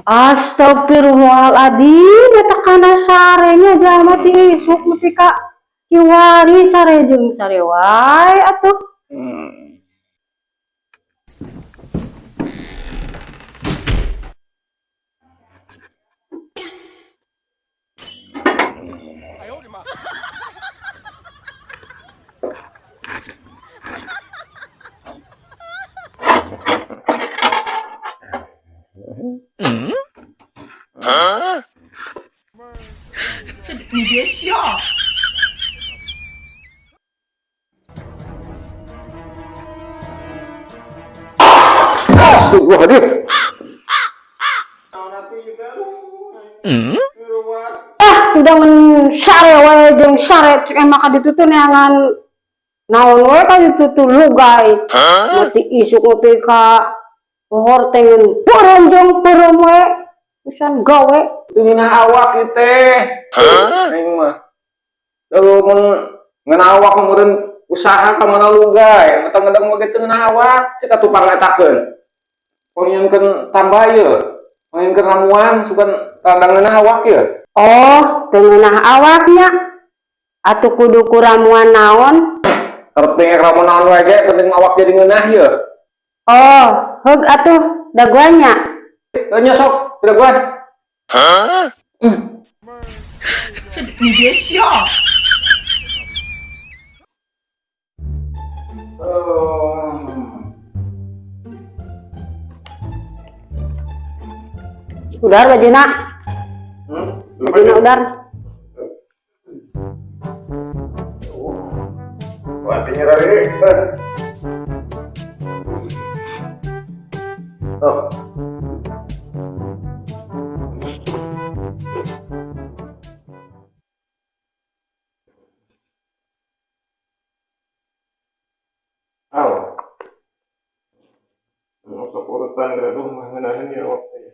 Astagfirullahaladzim, eta kana sarenya jalma ti isuk nepi ka kiwari sare jeung sare wae atuh. Hah? 你别笑。Astagfirullahaladzim. Udah men sare wae jeung sare cek emang ka ditu teh neangan naon wae ka ditu tuh lugay. Mati isuk nepi ka pohor teh peureum jeung peureum wae. Pisan gawe Dingin awak ieu teh. Aing mah. Kalau mun awak meureun usaha ka mana lugay, mata ngedeng mah gitu awak, cek atuh pangetakeun. Pangieunkeun tambah ieu. Pangieunkeun ramuan sugan randang awak ieu. oh teungeunah awaknya atuh kudu ku ramuan naon. Karep pengek ramuan naon wae ge, penting awak jadi ngeunah ieu. Oh heug atuh daguanya. Teu nyosok, tidak kuat. Hah? 你别笑。Udar bajuna. Bajuna udar. Artinya dari oh. Aw. Masuk urutan gaduh mah ngeunaheun ya waktu ya.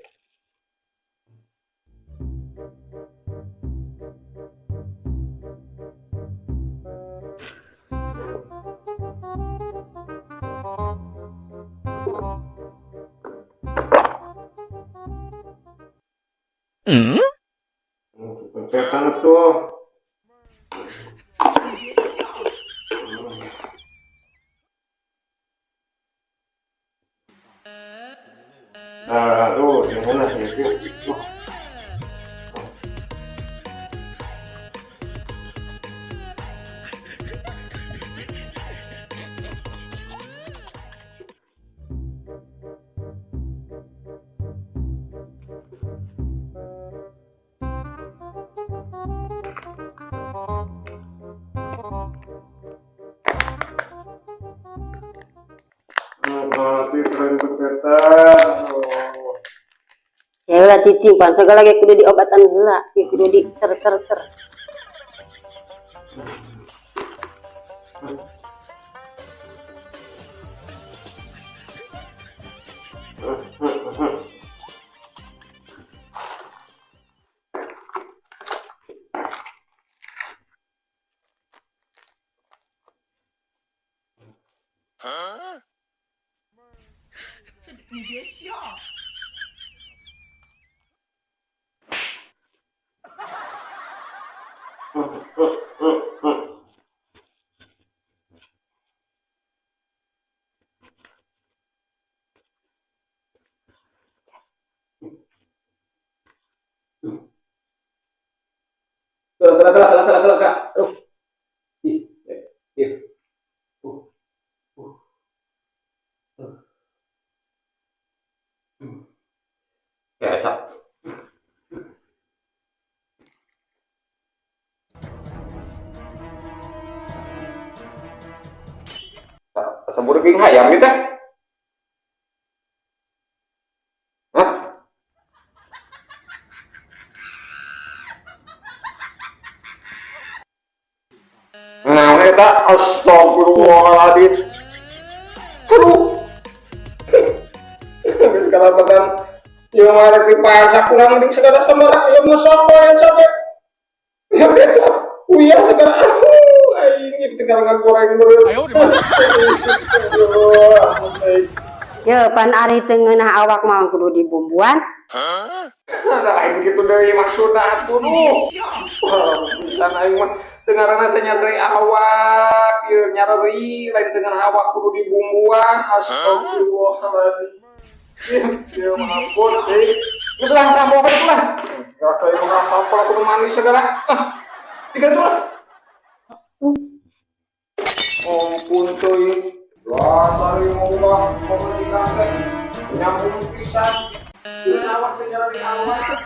Pencetan tuh. Nah, tuh, yang mana sih itu? Berarti keren berkaitan. Ya ulah cicing pan segala ge kudu diobatan heula, ge kudu di cer. Hah? 你别笑。Kelak. Biasa. Sabur king hayam gitu. Hah? Nah, eta astagfirullahaladzim. Aduh. Habis kalabakan yang marah di pasar kurang mending segala sembarang yang mau sampai capek. Ya kecap. Uya sekarang ini tinggal goreng dulu. Ya, pan ari teu ngeunah awak mah kudu dibumbuan. Ada lain gitu dari maksudnya atuh nu. Bisa aing mah teu ngaranna teh nyari awak, ieu nyari lain dengan awak kudu dibumbuan. Astagfirullahaladzim. Ya ampun, geus lah tampol bae lah. Gak kayak orang tampol kudu manis segala. Tiga tuh lah. Ampun cuy. Dasar yang mau komunikasi nyambung pisan. Awak teh nyari awak.